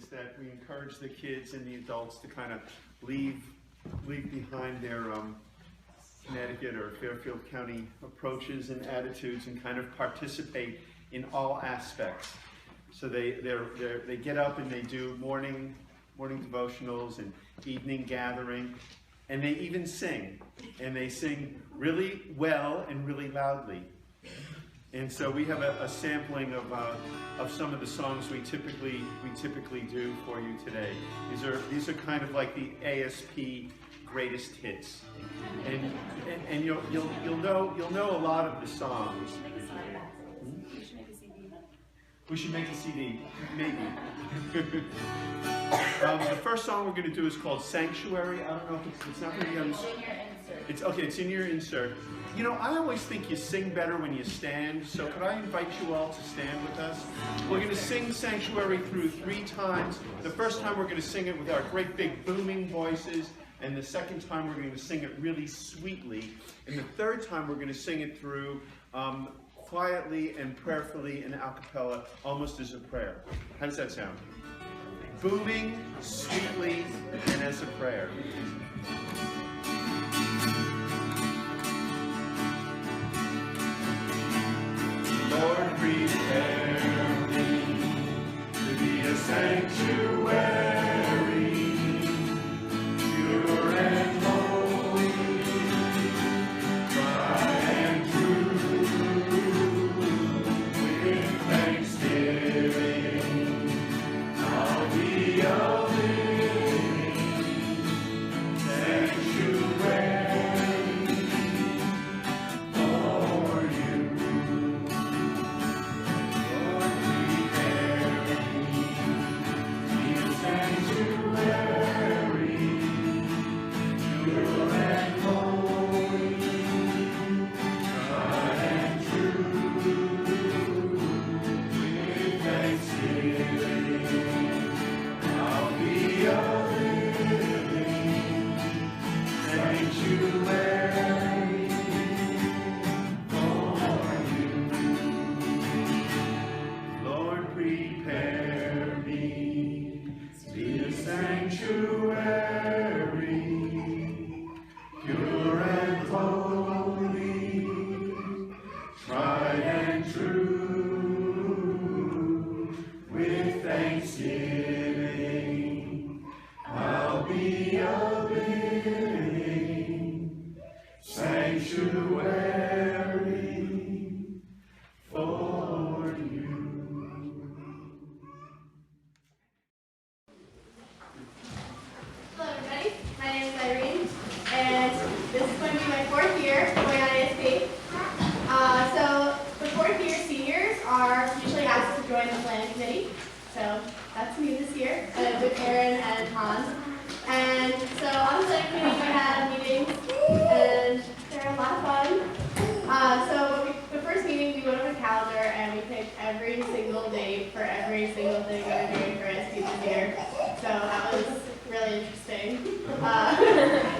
is that we encourage the kids and the adults to kind of leave behind their Connecticut or Fairfield County approaches and attitudes and kind of participate in all aspects. So they get up and they do morning devotionals and evening gathering, and they even sing, and they sing really well and really loudly. And so we have a sampling of some of the songs we typically do for you today. These are kind of like the ASP greatest hits, and you'll know a lot of the songs. We should make a CD, maybe. The first song we're going to do is called Sanctuary. I don't know if it's not going to be on the... It's okay, it's in your insert. You know, I always think you sing better when you stand, so could I invite you all to stand with us? We're going to sing Sanctuary through 3 times. The first time we're going to sing it with our great big booming voices, and the second time we're going to sing it really sweetly, and the third time we're going to sing it through quietly and prayerfully and a cappella, almost as a prayer. How does that sound? Booming, sweetly, and as a prayer. Lord, prepare me to be a sanctuary, pure and holy, tried and true, with thanksgiving. I'll be a living sanctuary.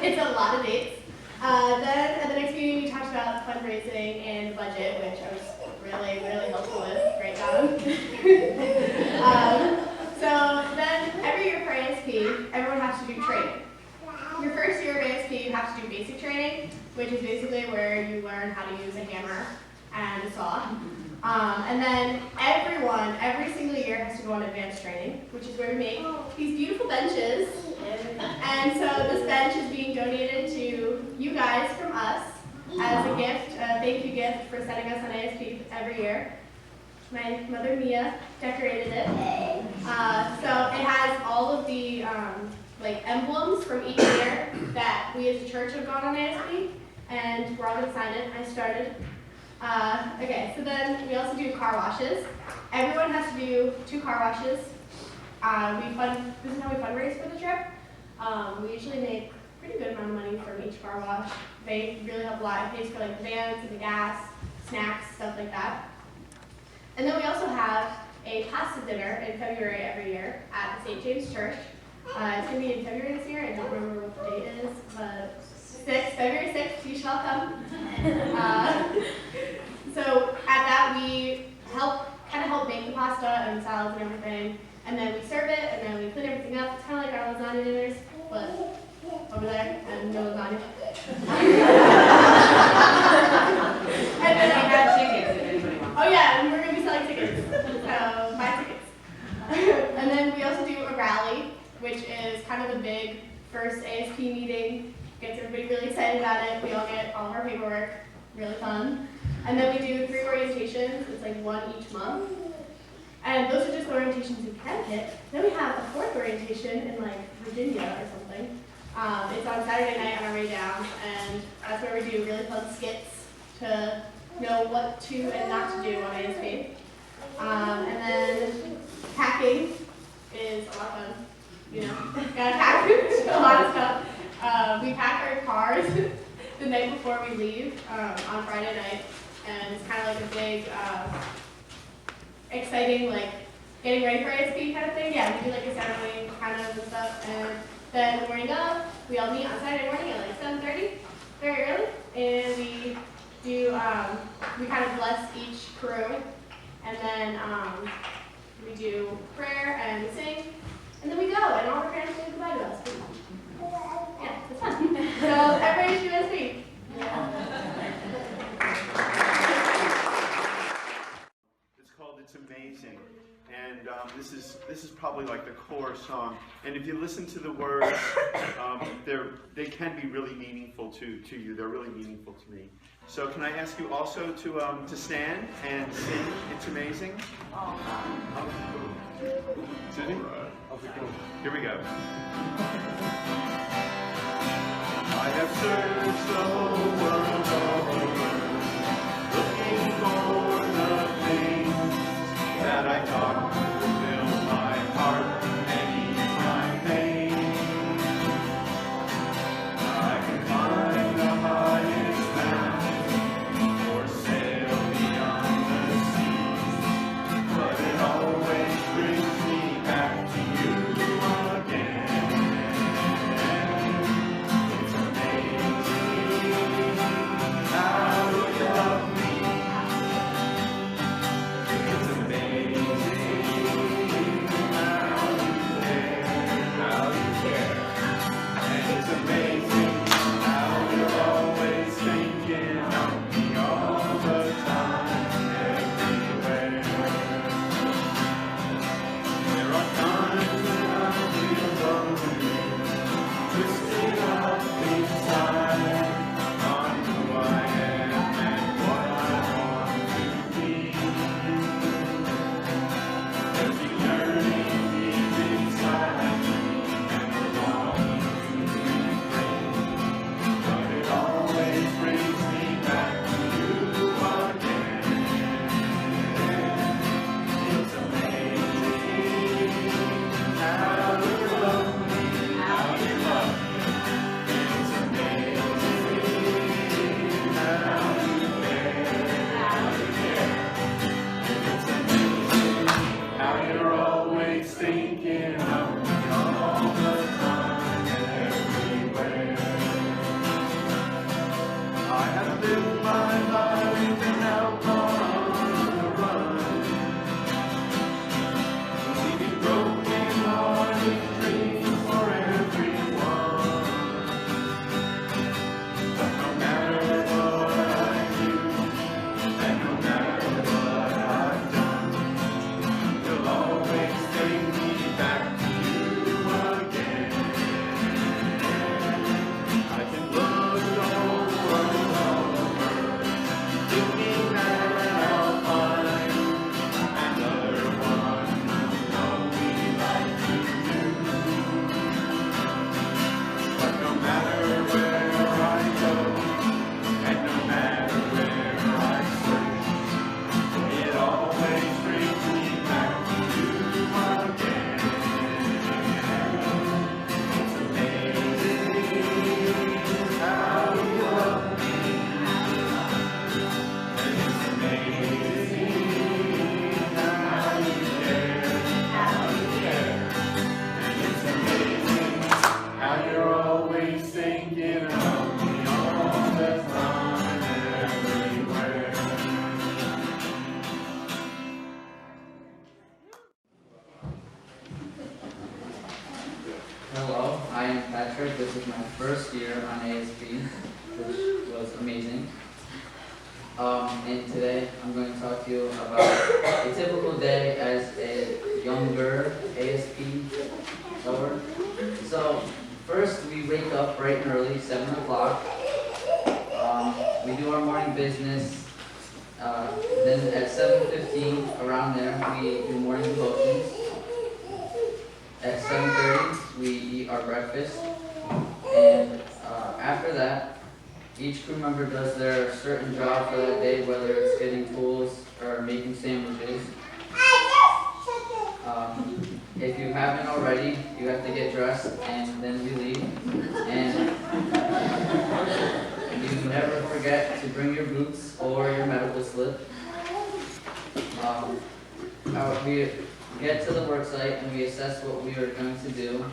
It's a lot of dates. Then at the next meeting we talked about fundraising and the budget, which I was really, really helpful with. Great job. So then every year for ASP, everyone has to do training. Your first year of ASP, you have to do basic training, which is basically where you learn how to use a hammer and a saw. And then every single year has to go on advanced training, which is where we make these beautiful benches. And so this bench is being donated to you guys from us as a gift, a thank you gift for sending us on ASP every year. My mother Mia decorated it. So it has all of the emblems from each year that we as a church have gone on ASP, and we're all going to sign it. I started. Okay, so then we also do car washes. Everyone has to do 2 car washes. This is how we fundraise for the trip. We usually make a pretty good amount of money from each car wash. They really help a lot. It pays for like the vans and the gas, snacks, stuff like that. And then we also have a pasta dinner in February every year at the St. James Church. It's going to be in February this year. I don't remember what the date is, but February 6th, you shall come. So at that we help make the pasta and salads and everything, and then we serve it, and then we over there, and no one's on it. And then I got tickets if anybody wants. Oh yeah, and we're going to be selling tickets, so buy tickets. And then we also do a rally, which is kind of the big first ASP meeting. Gets everybody really excited about it. We all get all of our paperwork, really fun. And then we do 3 orientations. It's like 1 each month. And those are just orientations in Connecticut. Then we have a 4th orientation in like Virginia or something. It's on Saturday night on our way down, and that's where we do really fun skits to know what to and not to do on ASP. And then packing is a lot of fun. You know, gotta pack a lot of stuff. We pack our cars the night before we leave on Friday night, and it's kind of like a big, exciting, like getting ready for ASP kind of thing. Yeah, we do like a ceremony kind of and stuff, and then the morning of, we all meet on Saturday morning at like 7:30, very early, and we do, we kind of bless each crew, and then we do prayer and we sing, and then we go, and all our parents say goodbye to us. Yeah, it's fun. So everybody should ASP. It's called "It's Amazing," and this is probably like the core song. And if you listen to the words, they can be really meaningful to you. They're really meaningful to me. So can I ask you also to stand and sing "It's Amazing"? Susie? Here we go. I have searched the whole world over, looking for the things that I thought would fill my heart and ease my pain. I can climb the highest mountain or sail beyond the seas, but it always brings me back to you again. It's amazing. Patrick. This is my first year on ASP, which was amazing. And today I'm going to talk to you about a typical day as a younger ASP goer. So first we wake up bright and early, 7 o'clock. We do our morning business. Then at 7:15, around there, we do morning devotions. At 7:30, we eat our breakfast. And after that, each crew member does their certain job for that day, whether it's getting tools or making sandwiches. If you haven't already, you have to get dressed and then we leave. And you never forget to bring your boots or your medical slip. We get to the work site and we assess what we are going to do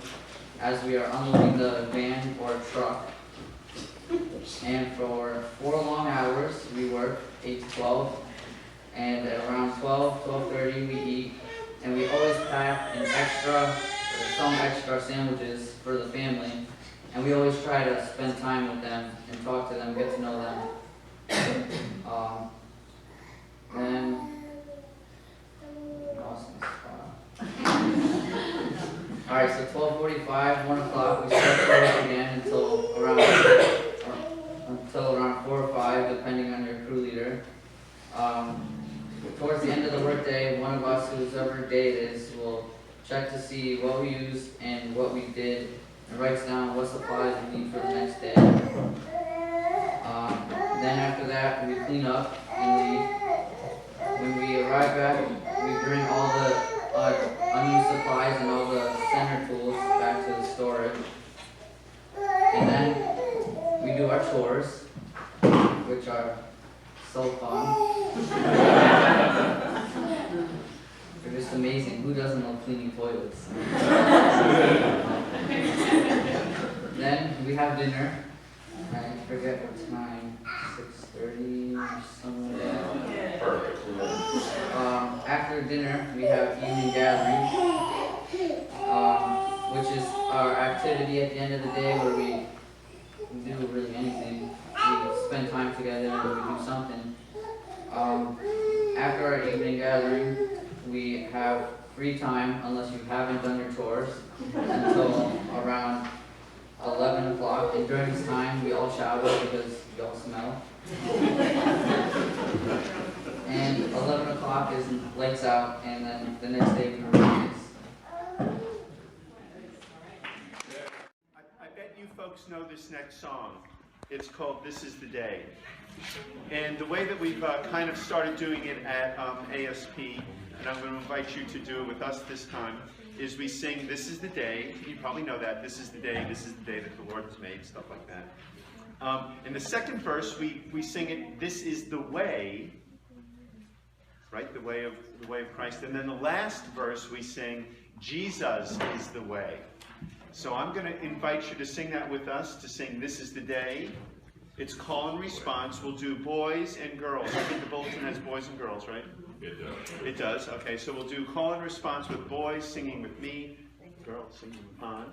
as we are unloading the van or truck. And for 4 long hours, we work 8 to 12. And at around 12:30 we eat. And we always pack some extra sandwiches for the family. And we always try to spend time with them and talk to them, get to know them. Alright, so 12:45, 1 o'clock, we start to work again until around 4 or 5, depending on your crew leader. Towards the end of the workday, one of us, whoever day it is, will check to see what we used and what we did, and writes down what supplies we need for the next day. Then after that, we clean up and leave. When we arrive back, we bring all the unused supplies and all the center tools back to the storage. And then we do our chores, which are so fun. They're just amazing. Who doesn't love cleaning toilets? Then we have dinner. I forget what time, 6:30 or somewhere. Perfect. After dinner, we have evening gathering, which is our activity at the end of the day where we do really anything. We spend time together and we do something. After our evening gathering, we have free time, unless you haven't done your chores, until around 11 o'clock. And during this time, we all shower because we all smell. And 11 o'clock is lights out, and then the next day we release. I bet you folks know this next song. It's called "This Is the Day." And the way that we've kind of started doing it at ASP, and I'm going to invite you to do it with us this time, is we sing "This is the day." You probably know that. This is the day that the Lord has made, stuff like that. In the second verse, we sing it, "This is the way," right? The way of Christ. And then the last verse we sing, "Jesus is the way." So I'm going to invite you to sing that with us, to sing "This is the day." It's call and response. We'll do boys and girls. I think the bulletin has boys and girls, right? It does. It does. Okay, so we'll do call and response with boys singing with me, girls singing with Han.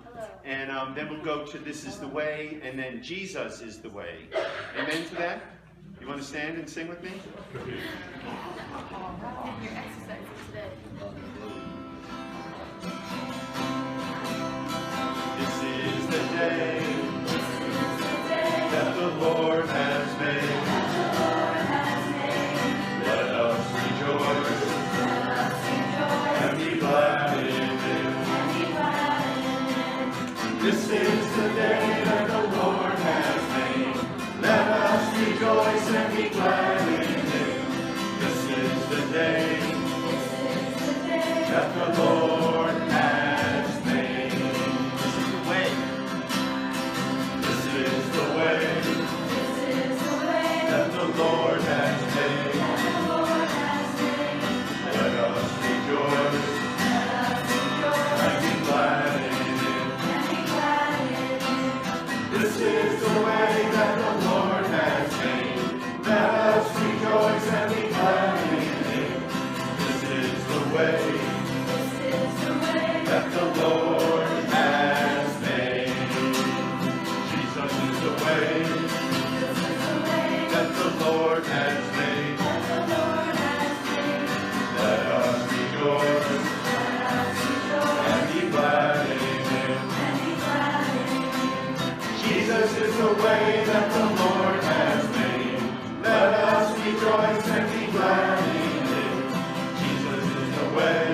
And then we'll go to "This is the way," and then "Jesus is the way." Amen to that? You want to stand and sing with me? Your exercise today. This is the day that the Lord has made. Let us rejoice and be glad in it. This is the day that the Lord has made. Let us rejoice and be glad in it. This is the day that the Lord has made. This is the way. This is the way that the Lord has made. Let us rejoice and be glad in it. This is the way that the Lord has made. Let us rejoice and be glad in it. This is the way that the Lord has made. Lord has made. Let us rejoice and be glad in it. Jesus is the way that the Lord has made. Let us rejoice and be glad in it. Jesus is the way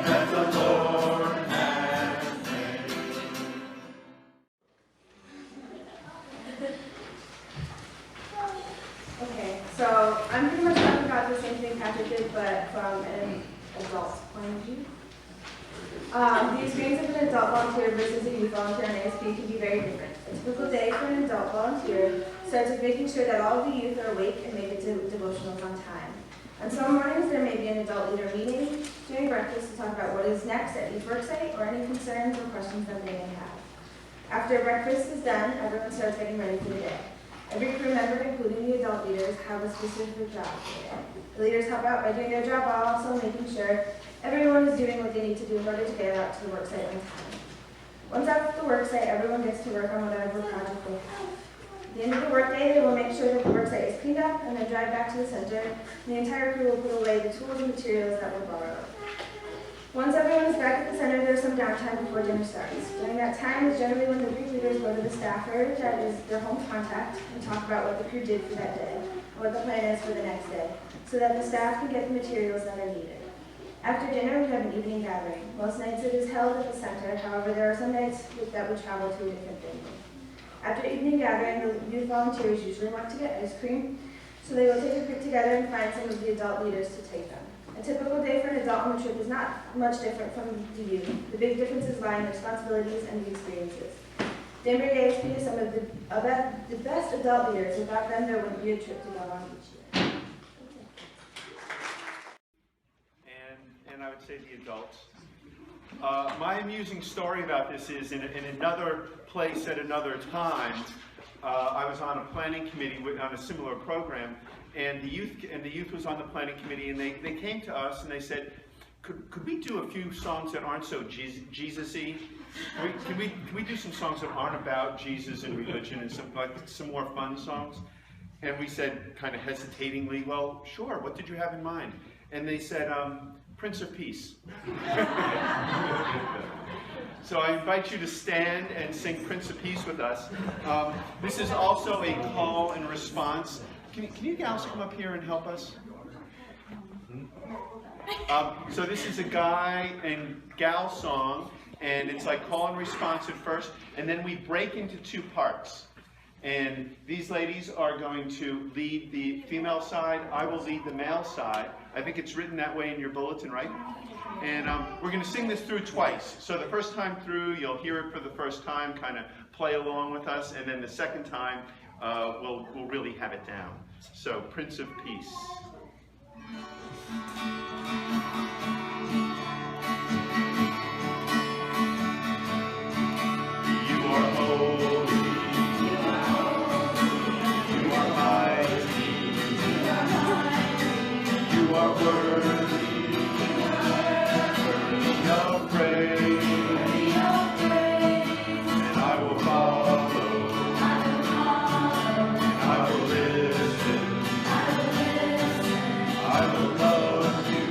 that the Lord has made. Okay, so I'm pretty much talking about the same thing Patrick did, but from an adult point of view. The experience of an adult volunteer versus a youth volunteer on ASP can be very different. A typical day for an adult volunteer starts with making sure that all of the youth are awake and make it to devotionals on time. On some mornings, there may be an adult leader meeting during breakfast to talk about what is next at each work site or any concerns or questions that they may have. After breakfast is done, everyone starts getting ready for the day. Every crew member, including the adult leaders, have a specific job for the day. The leaders help out by doing their job while also making sure everyone is doing what they need to do in order to get out to the work site on time. Once out at the work site, everyone gets to work on whatever project they have. At the end of the workday, they will make sure that the work site is cleaned up and then drive back to the center, and the entire crew will put away the tools and materials that were borrowed. Once everyone is back at the center, there's some downtime before dinner starts. During that time is generally when the group leaders go to the staffer, that is their home contact, and talk about what the crew did for that day, and what the plan is for the next day, so that the staff can get the materials that are needed. After dinner, we have an evening gathering. Most nights it is held at the center, however, there are some nights that we travel to a different venue. After evening gathering, the youth volunteers usually want to get ice cream, so they will take a trip together and find some of the adult leaders to take them. A typical day for an adult on the trip is not much different from the youth. The big differences lie in the responsibilities and the experiences. Danbury ASP is some of the best adult leaders. Without them, there wouldn't be a trip to go on each year. And I would say the adults. My amusing story about this is in another place at another time, I was on a planning committee on a similar program, and the youth was on the planning committee, and they came to us and they said, could we do a few songs that aren't so Jesus-y? Can we do some songs that aren't about Jesus and religion and some more fun songs? And we said, kind of hesitatingly, well, sure, what did you have in mind? And they said, Prince of Peace. So I invite you to stand and sing Prince of Peace with us. This is also a call and response. Can you gals come up here and help us? So this is a guy and gal song, and it's like call and response at first, and then we break into two parts. And these ladies are going to lead the female side. I will lead the male side. I think it's written that way in your bulletin, right? And we're going to sing this through twice. So the first time through, you'll hear it for the first time, kind of play along with us, and then the second time, we'll really have it down. So, Prince of Peace. You are holy. You are mighty. You are worthy. Of praise, and I will follow, and I will listen, I will love you.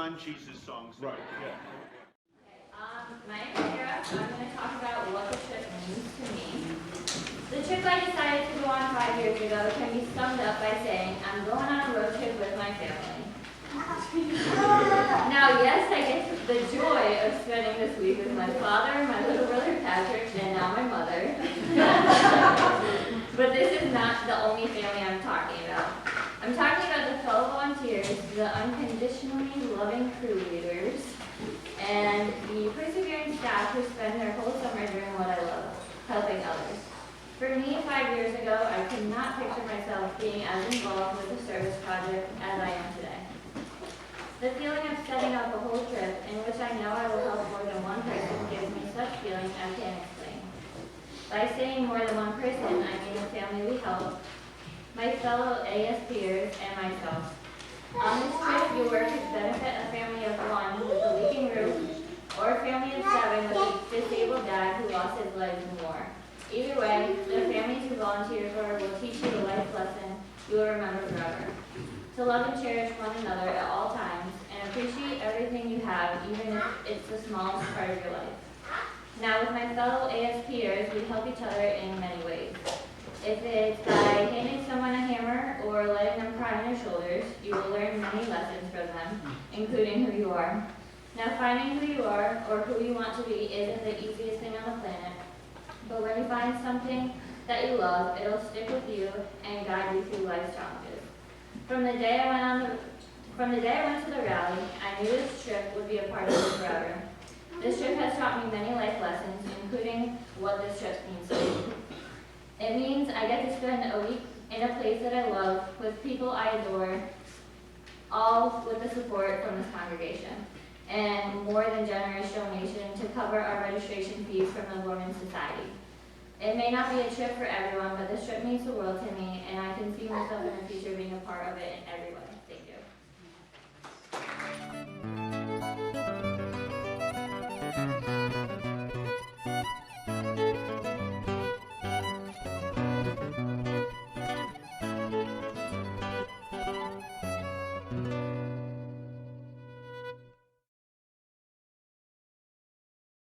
non-Jesus songs. Right, yeah. My name is Sarah. I'm going to talk about what the trip means to me. The trip I decided to go on 5 years ago can be summed up by saying, I'm going on a road trip with my family. Now, yes, I get the joy of spending this week with my father, my little brother Patrick, and now my mother. But this is not the only family I'm talking about. I'm talking about the fellow volunteers, the unconditionally loving crew leaders, and the persevering staff who spend their whole summer doing what I love, helping others. For me, 5 years ago, I could not picture myself being as involved with the service project as I am today. The feeling of setting up a whole trip in which I know I will help more than one person gives me such feeling I can't explain. By saying more than one person, I mean the family we help, my fellow ASPers, and myself. On this trip, you work to benefit a family of one with a leaking roof, or a family of 7 with a disabled dad who lost his legs in war. Either way, the families you volunteer for will teach you a life lesson you will remember forever. To love and cherish one another at all times, and appreciate everything you have, even if it's the smallest part of your life. Now, with my fellow ASPers, we help each other in many ways. If it's by handing someone a hammer or letting them cry on your shoulders, you will learn many lessons from them, including who you are. Now, finding who you are or who you want to be isn't the easiest thing on the planet, but when you find something that you love, it'll stick with you and guide you through life's challenges. From the day I went to the rally, I knew this trip would be a part of me forever. This trip has taught me many life lessons, including what this trip means to me. It means I get to spend a week in a place that I love with people I adore, all with the support from this congregation, and more than generous donation to cover our registration fees from the Women's Society. It may not be a trip for everyone, but this trip means the world to me, and I can see myself in the future being a part of it in every way.